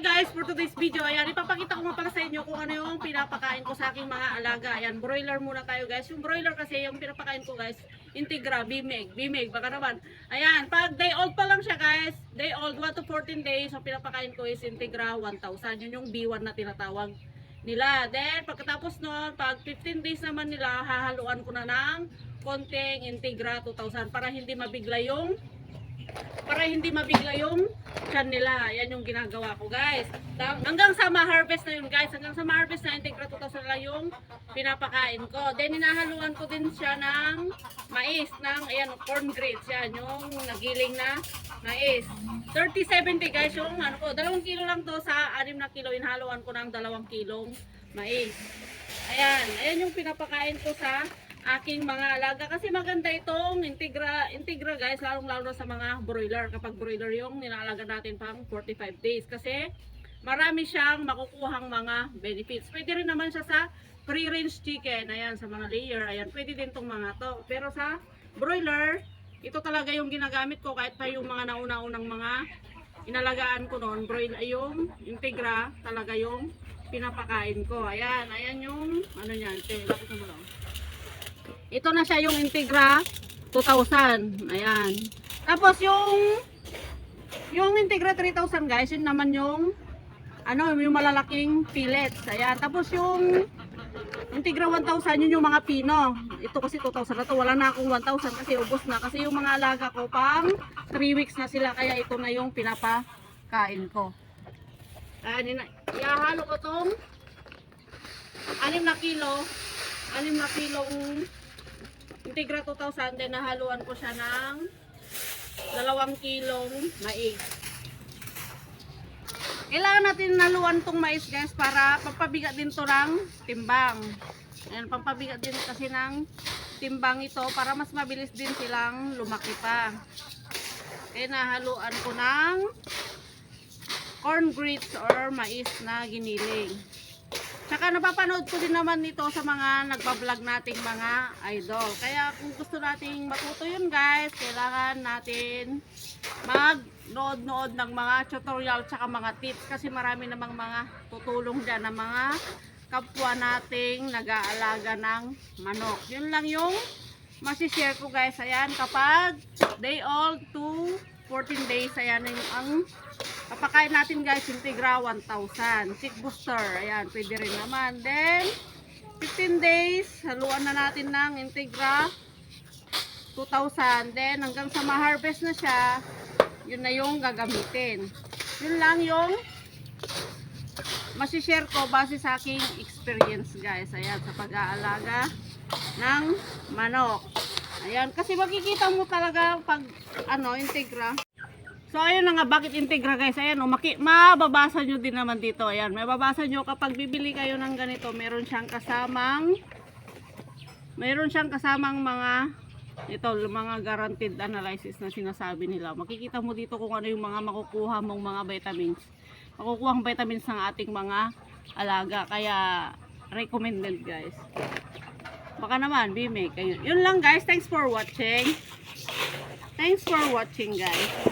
guys, for today's video, ayan, ipapakita ko nga pala sa inyo kung ano yung pinapakain ko sa aking mga alaga. Ayan, broiler muna tayo guys. Yung broiler kasi, yung pinapakain ko guys, Integra, Bimig, baka naman. Ayan, pag day old pa lang siya guys, day old, 1 to 14 days, ang pinapakain ko is Integra 1000. Yun yung B1 na tinatawag nila. Then, pagkatapos nun, pag 15 days naman nila, hahaluan ko na ng konting Integra 2000 para hindi mabigla yung tiyan nila. Yan yung ginagawa ko guys. Hanggang sa ma-harvest na yun guys. Hanggang sa ma-harvest na Integra 2000 lang yung pinapakain ko. Then hinahaluan ko din siya ng mais. Ayan, corn grits. Yan, yung nagiling na mais. 30-70 guys yung ano ko. 2 kilo lang to sa 6 na kilo. Inhaluan ko ng 2 kilong mais. Ayan yung pinapakain ko sa aking mga alaga kasi maganda itong Integra guys, lalong-lalo sa mga broiler. Kapag broiler yung nilalaga natin pang 45 days kasi marami siyang makukuhang mga benefits. Pwede rin naman siya sa free-range chicken, ayan, sa mga layer, ayan, pwede din tong mga to. Pero sa broiler, ito talaga yung ginagamit ko kahit pa yung mga nauna-unang mga inalagaan ko noon, broiler, yung Integra talaga yung pinapakain ko. Ayan yung ano niyan, lapit mo lang. Ito na siya yung Integra 2000. Ayan. Tapos yung Integra 3000 guys, yun naman yung yung malalaking pellets. Ayan. Tapos yung Integra 1000, yun yung mga pino. Ito kasi 2000 na to. Wala na akong 1000 kasi ubos na. Kasi yung mga alaga ko pang 3 weeks na sila. Kaya ito na yung pinapakain ko. Ayan. Ihahalo ko tong 6 na kilong Integra 2000, then nahaluan ko siya ng 2 kilong mais. Kailangan natin naluan tong mais guys para pampabigat din to ng timbang. Ayan, pampabigat din kasi ng timbang ito para mas mabilis din silang lumaki pa. Kaya nahaluan ko ng corn grits or mais na giniling. Tsaka napapanood ko din naman ito sa mga nagbablog nating mga idol. Kaya kung gusto nating matuto yun guys, kailangan natin mag-nood ng mga tutorial tsaka mga tips. Kasi marami namang mga tutulong dyan ng mga kapwa nating nag-aalaga ng manok. Yun lang yung masishare ko guys. Ayan, kapag day old to 14 days, ayan ang papakain natin guys, Integra 1000, Chick Booster, ayan, pwede rin naman. Then 15 days, haluan na natin ng Integra 2000. Then hanggang sa ma-harvest na siya, yun na yung gagamitin. Yun lang yung masishare ko base sa aking experience guys. Ayan, sa pag-aalaga ng manok. Ayan, kasi makikita mo talaga pag Integra. So ayun na nga, bakit Integra guys. Ayan, mababasa nyo din naman dito. Ayan, mababasa nyo kapag bibili kayo ng ganito, meron siyang kasamang mga guaranteed analysis na sinasabi nila. Makikita mo dito kung ano yung mga makukuha mong mga vitamins. Makukuha ang vitamins ng ating mga alaga. Kaya recommended guys. Baka naman, Bimig. Yun lang guys. Thanks for watching guys.